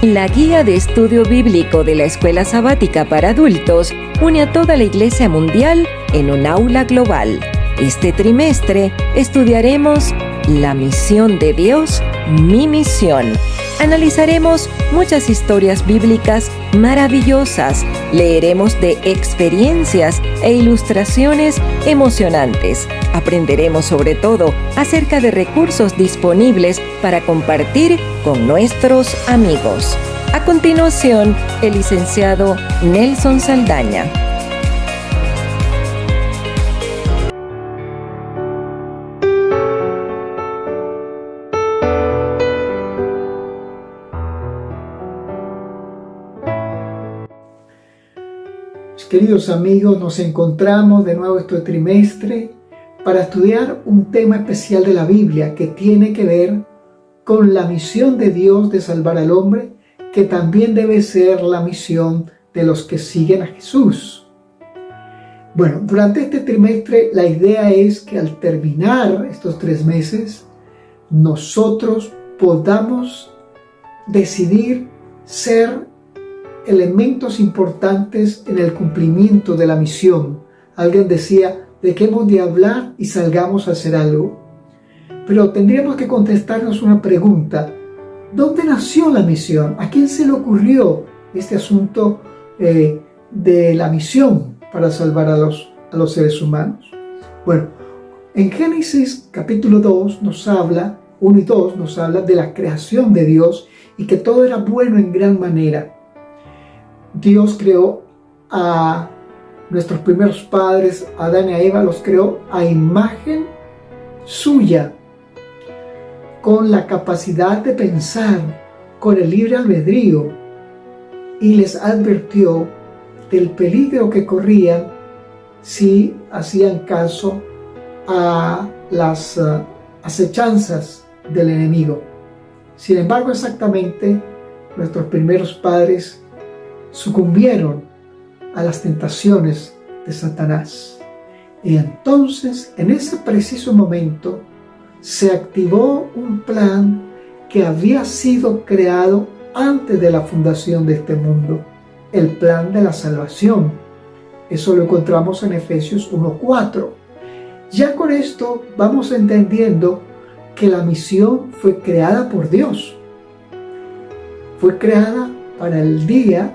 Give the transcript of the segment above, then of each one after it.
La guía de estudio bíblico de la Escuela Sabática para Adultos une a toda la Iglesia Mundial en un aula global. Este trimestre estudiaremos La misión de Dios, mi misión. Analizaremos muchas historias bíblicas maravillosas, leeremos de experiencias e ilustraciones emocionantes. Aprenderemos sobre todo acerca de recursos disponibles para compartir con nuestros amigos. A continuación, el licenciado Nelson Saldaña. Queridos amigos, nos encontramos de nuevo este trimestre para estudiar un tema especial de la Biblia que tiene que ver con la misión de Dios de salvar al hombre, que también debe ser la misión de los que siguen a Jesús. Bueno, durante este trimestre la idea es que al terminar estos 3 meses, nosotros podamos decidir ser elementos importantes en el cumplimiento de la misión. Alguien decía, dejemos de hablar y salgamos a hacer algo. Pero tendríamos que contestarnos una pregunta. ¿Dónde nació la misión? ¿A quién se le ocurrió este asunto de la misión para salvar a los seres humanos? Bueno, en Génesis capítulo 2 1 y 2 nos habla de la creación de Dios y que todo era bueno en gran manera. Dios creó a nuestros primeros padres, Adán y a Eva, los creó a imagen suya, con la capacidad de pensar, con el libre albedrío, y les advirtió del peligro que corrían si hacían caso a las acechanzas del enemigo. Sin embargo, exactamente, nuestros primeros padres sucumbieron a las tentaciones de Satanás. Y entonces, en ese preciso momento, se activó un plan que había sido creado antes de la fundación de este mundo, el plan de la salvación. Eso lo encontramos en Efesios 1:4. Ya con esto vamos entendiendo que la misión fue creada por Dios. Fue creada para el día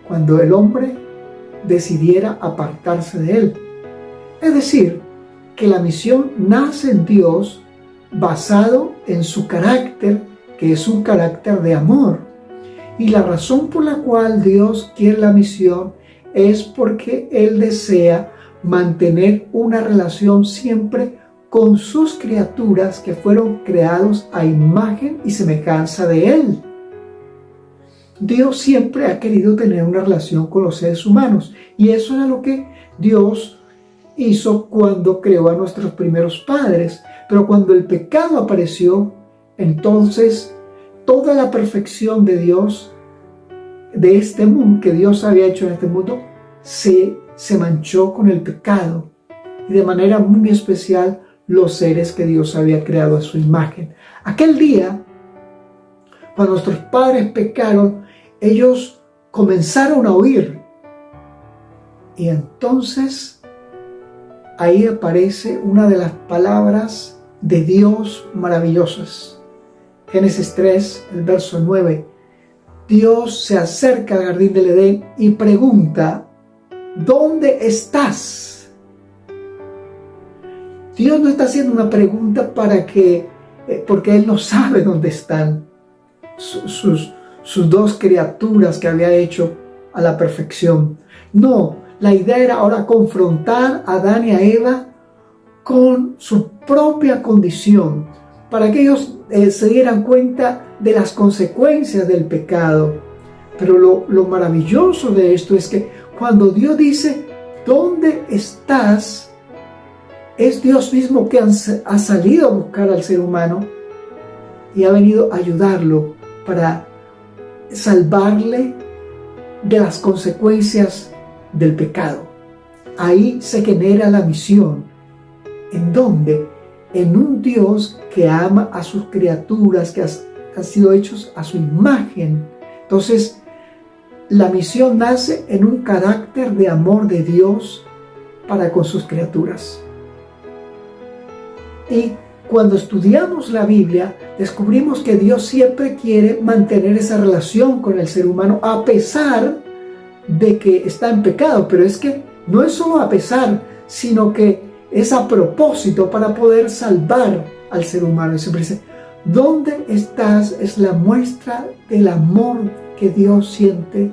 cuando el hombre decidiera apartarse de él. Es decir, que la misión nace en Dios basado en su carácter, que es un carácter de amor. Y la razón por la cual Dios quiere la misión es porque Él desea mantener una relación siempre con sus criaturas que fueron creados a imagen y semejanza de Él. Dios siempre ha querido tener una relación con los seres humanos, y eso era lo que Dios hizo cuando creó a nuestros primeros padres. Pero cuando el pecado apareció, entonces toda la perfección de Dios, de este mundo, que Dios había hecho en este mundo, se manchó con el pecado, y de manera muy especial los seres que Dios había creado a su imagen. Aquel día, cuando nuestros padres pecaron, ellos comenzaron a huir. Y entonces ahí aparece una de las palabras de Dios maravillosas. Génesis 3, el verso 9. Dios se acerca al jardín del Edén y pregunta, ¿dónde estás? Dios no está haciendo una pregunta porque Él no sabe dónde están sus dos criaturas que había hecho a la perfección. No, la idea era ahora confrontar a Adán y a Eva con su propia condición, para que ellos se dieran cuenta de las consecuencias del pecado. Pero lo maravilloso de esto es que cuando Dios dice, ¿dónde estás?, es Dios mismo que ha salido a buscar al ser humano y ha venido a ayudarlo para salvarle de las consecuencias del pecado. Ahí se genera la misión. ¿En dónde? En un Dios que ama a sus criaturas, que han sido hechos a su imagen, Entonces, la misión nace en un carácter de amor de Dios para con sus criaturas. Y cuando estudiamos la Biblia, descubrimos que Dios siempre quiere mantener esa relación con el ser humano a pesar de que está en pecado. Pero es que no es solo a pesar, sino que es a propósito para poder salvar al ser humano. Y siempre dice, ¿dónde estás? Es la muestra del amor que Dios siente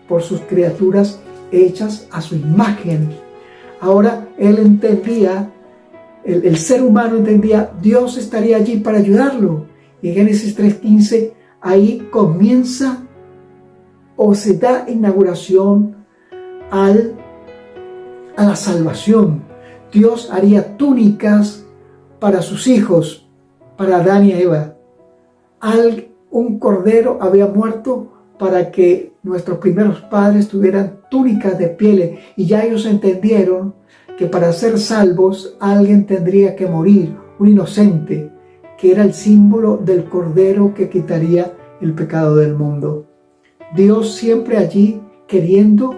por sus criaturas hechas a su imagen. Ahora él entendía, el ser humano entendía, Dios estaría allí para ayudarlo. Y en Génesis 3:15, ahí comienza o se da inauguración a la salvación. Dios haría túnicas para sus hijos, para Adán y Eva. Un cordero había muerto para que nuestros primeros padres tuvieran túnicas de pieles, y ya ellos entendieron que para ser salvos alguien tendría que morir, un inocente, que era el símbolo del cordero que quitaría el pecado del mundo. Dios siempre allí queriendo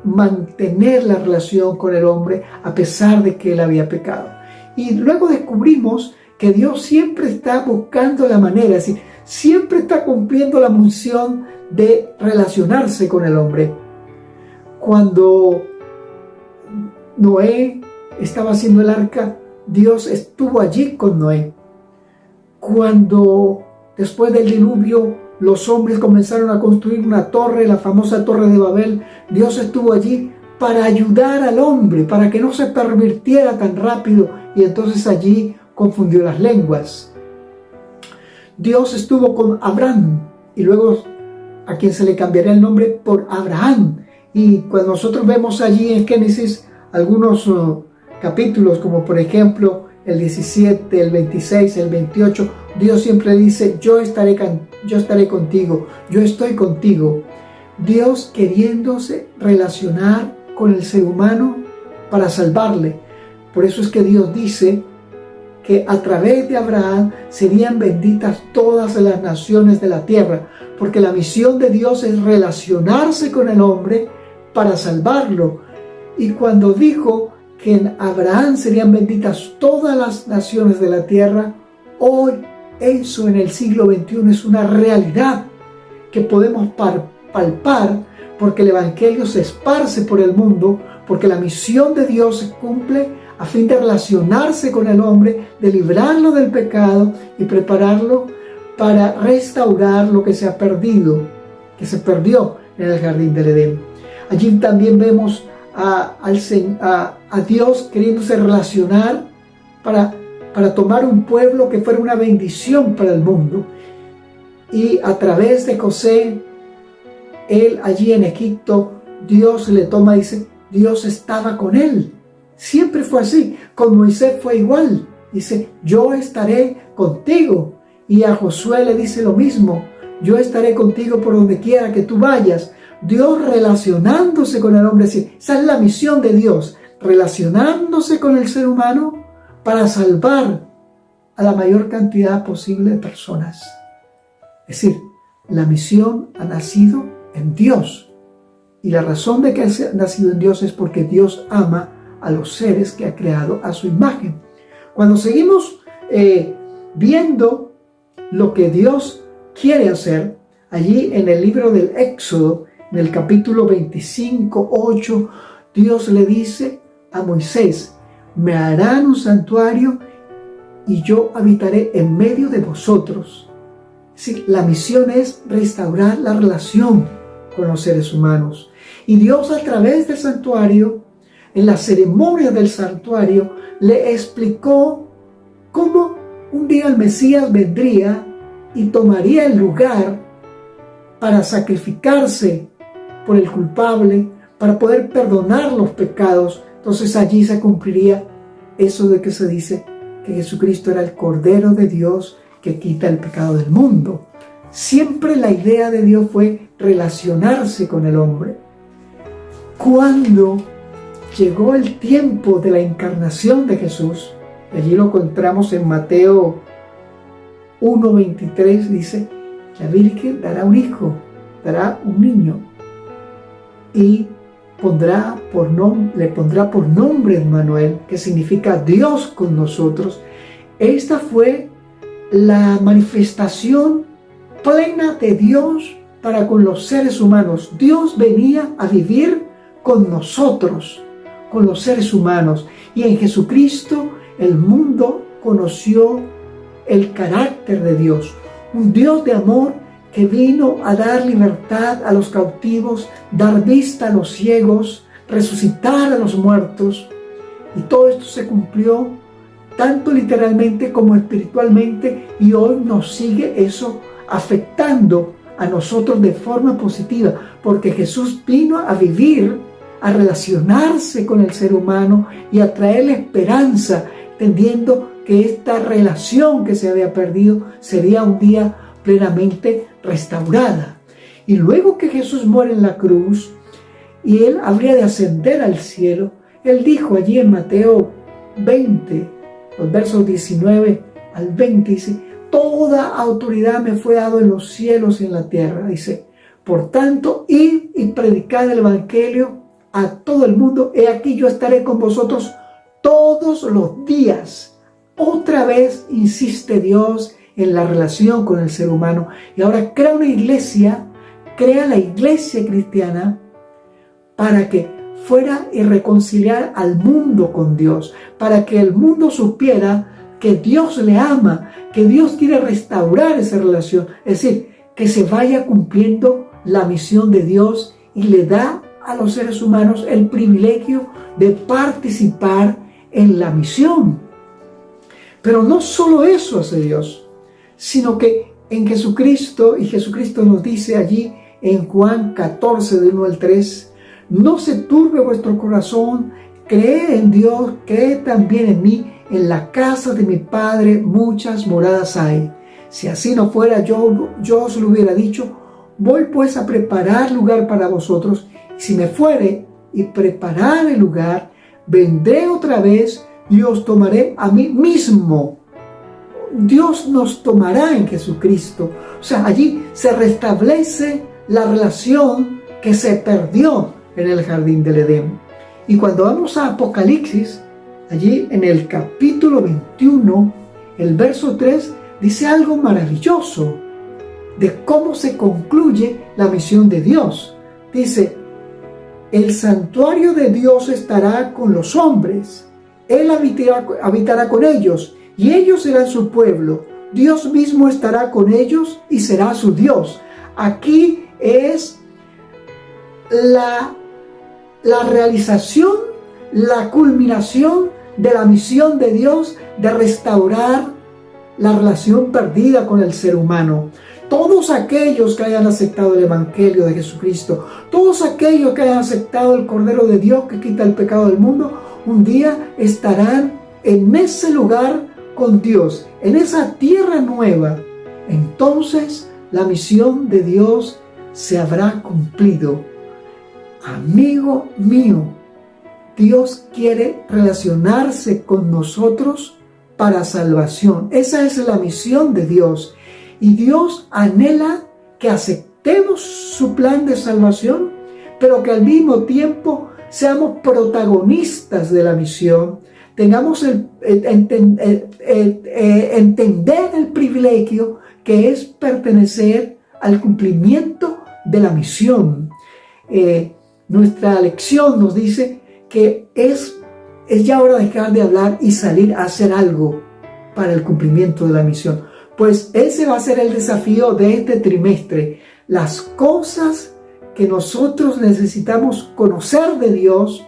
mantener la relación con el hombre a pesar de que él había pecado. Y luego descubrimos que Dios siempre está buscando la manera, es decir, siempre está cumpliendo la misión de relacionarse con el hombre. Cuando Noé estaba haciendo el arca, Dios estuvo allí con Noé. Cuando después del diluvio los hombres comenzaron a construir una torre, la famosa Torre de Babel, Dios estuvo allí para ayudar al hombre, para que no se pervirtiera tan rápido, y entonces allí confundió las lenguas. Dios estuvo con Abraham, y luego a quien se le cambiaría el nombre por Abraham. Y cuando nosotros vemos allí en Génesis algunos capítulos, como por ejemplo el 17, el 26, el 28, Dios siempre dice, yo estaré contigo, yo estoy contigo. Dios queriéndose relacionar con el ser humano para salvarle. Por eso es que Dios dice que a través de Abraham serían benditas todas las naciones de la tierra, porque la misión de Dios es relacionarse con el hombre para salvarlo. Y cuando dijo que en Abraham serían benditas todas las naciones de la tierra, hoy eso en el siglo XXI es una realidad que podemos palpar, porque el Evangelio se esparce por el mundo, porque la misión de Dios se cumple a fin de relacionarse con el hombre, de librarlo del pecado y prepararlo para restaurar lo que se ha perdido, que se perdió en el jardín del Edén. Allí también vemos a Dios queriéndose relacionar para tomar un pueblo que fuera una bendición para el mundo. Y a través de José, él allí en Egipto, Dios le toma y dice, Dios estaba con él. Siempre fue así. Con Moisés fue igual. Dice, yo estaré contigo. Y a Josué le dice lo mismo, yo estaré contigo por donde quiera que tú vayas. Dios relacionándose con el hombre. Esa es la misión de Dios, relacionándose con el ser humano para salvar a la mayor cantidad posible de personas. Es decir, la misión ha nacido en Dios. Y la razón de que ha nacido en Dios es porque Dios ama a los seres que ha creado a su imagen. Cuando seguimos viendo lo que Dios quiere hacer, allí en el libro del Éxodo, en el capítulo 25, 8, Dios le dice a Moisés, me harán un santuario y yo habitaré en medio de vosotros. Es decir, la misión es restaurar la relación con los seres humanos. Y Dios a través del santuario, en la ceremonia del santuario, le explicó cómo un día el Mesías vendría y tomaría el lugar para sacrificarse por el culpable, para poder perdonar los pecados. Entonces allí se cumpliría eso de que se dice que Jesucristo era el Cordero de Dios que quita el pecado del mundo. Siempre la idea de Dios fue relacionarse con el hombre. Cuando llegó el tiempo de la encarnación de Jesús, allí lo encontramos en Mateo 1:23, dice, la Virgen dará un hijo dará un niño y le pondrá por nombre Emmanuel, que significa Dios con nosotros. Esta fue la manifestación plena de Dios para con los seres humanos. Dios venía a vivir con nosotros, con los seres humanos. Y en Jesucristo el mundo conoció el carácter de Dios. Un Dios de amor que vino a dar libertad a los cautivos, dar vista a los ciegos, resucitar a los muertos. Y todo esto se cumplió tanto literalmente como espiritualmente, y hoy nos sigue eso afectando a nosotros de forma positiva, porque Jesús vino a vivir, a relacionarse con el ser humano y a traerle esperanza, entendiendo que esta relación que se había perdido sería un día plenamente restaurada. Y luego que Jesús muere en la cruz y él habría de ascender al cielo, él dijo allí en Mateo 20, los versos 19 al 20, dice: toda autoridad me fue dado en los cielos y en la tierra. Dice: por tanto, id y predicad el evangelio a todo el mundo. He aquí, yo estaré con vosotros todos los días. Otra vez insiste Dios en la relación con el ser humano. Y ahora crea la iglesia cristiana para que fuera y reconciliar al mundo con Dios, para que el mundo supiera que Dios le ama, que Dios quiere restaurar esa relación. Es decir, que se vaya cumpliendo la misión de Dios, y le da a los seres humanos el privilegio de participar en la misión. Pero no solo eso hace Dios, sino que en Jesucristo, y Jesucristo nos dice allí en Juan 14, del 1 al 3, no se turbe vuestro corazón, creed en Dios, creed también en mí. En la casa de mi Padre muchas moradas hay. Si así no fuera, yo os lo hubiera dicho. Voy pues a preparar lugar para vosotros. Y si me fuere y preparar el lugar, vendré otra vez y os tomaré a mí mismo. Dios nos tomará en Jesucristo. O sea, allí se restablece la relación que se perdió en el jardín del Edén. Y cuando vamos a Apocalipsis, allí en el capítulo 21, el verso 3, dice algo maravilloso de cómo se concluye la misión de Dios. Dice: el santuario de Dios estará con los hombres. Él habitará con ellos, y ellos serán su pueblo. Dios mismo estará con ellos y será su Dios. Aquí es la realización, la culminación de la misión de Dios de restaurar la relación perdida con el ser humano. Todos aquellos que hayan aceptado el Evangelio de Jesucristo, todos aquellos que hayan aceptado el Cordero de Dios que quita el pecado del mundo, un día estarán en ese lugar con Dios, en esa tierra nueva. Entonces la misión de Dios se habrá cumplido. Amigo mío, Dios quiere relacionarse con nosotros para salvación. Esa es la misión de Dios. Y Dios anhela que aceptemos su plan de salvación, pero que al mismo tiempo seamos protagonistas de la misión. Tengamos entender el privilegio que es pertenecer al cumplimiento de la misión. Nuestra lección nos dice que es ya hora de dejar de hablar y salir a hacer algo para el cumplimiento de la misión. Pues ese va a ser el desafío de este trimestre. Las cosas que nosotros necesitamos conocer de Dios,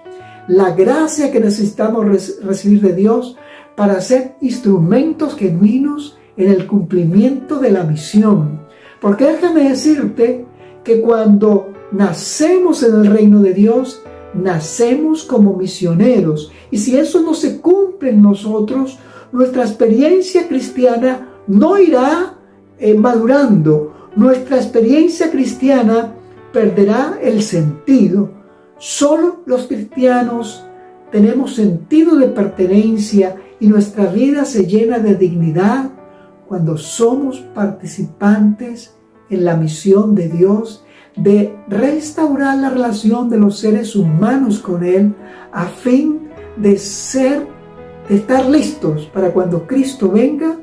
la gracia que necesitamos recibir de Dios para ser instrumentos genuinos en el cumplimiento de la misión. Porque déjame decirte que cuando nacemos en el reino de Dios, nacemos como misioneros. Y si eso no se cumple en nosotros, nuestra experiencia cristiana no irá madurando. Nuestra experiencia cristiana perderá el sentido. Solo los cristianos tenemos sentido de pertenencia y nuestra vida se llena de dignidad cuando somos participantes en la misión de Dios de restaurar la relación de los seres humanos con Él, a fin de estar listos para cuando Cristo venga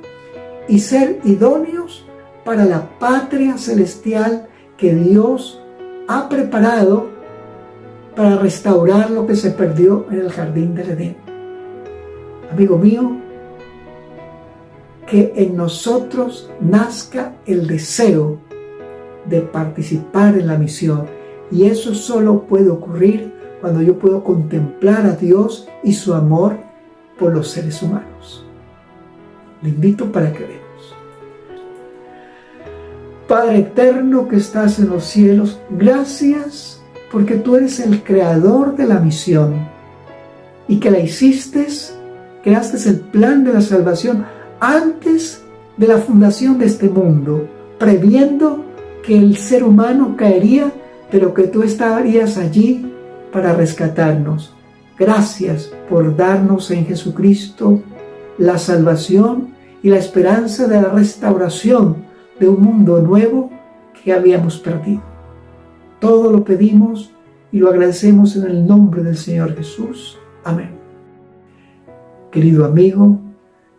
y ser idóneos para la patria celestial que Dios ha preparado para restaurar lo que se perdió en el jardín del Edén. Amigo mío, que en nosotros nazca el deseo de participar en la misión, y eso solo puede ocurrir cuando yo puedo contemplar a Dios y su amor por los seres humanos. Le invito para que veamos. Padre eterno que estás en los cielos, gracias porque tú eres el creador de la misión y que la creaste el plan de la salvación antes de la fundación de este mundo, previendo que el ser humano caería, pero que tú estarías allí para rescatarnos. Gracias por darnos en Jesucristo la salvación y la esperanza de la restauración de un mundo nuevo que habíamos perdido. Todo lo pedimos y lo agradecemos en el nombre del Señor Jesús. Amén. Querido amigo,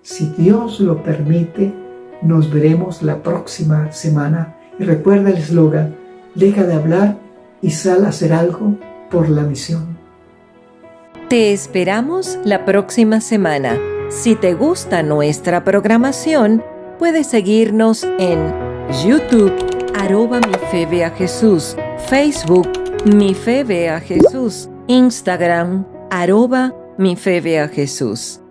si Dios lo permite, nos veremos la próxima semana. Y recuerda el eslogan: deja de hablar y sal a hacer algo por la misión. Te esperamos la próxima semana. Si te gusta nuestra programación, puedes seguirnos en YouTube, @mifeveajesús, Facebook, mifeveajesús, Instagram, @mifeveajesús.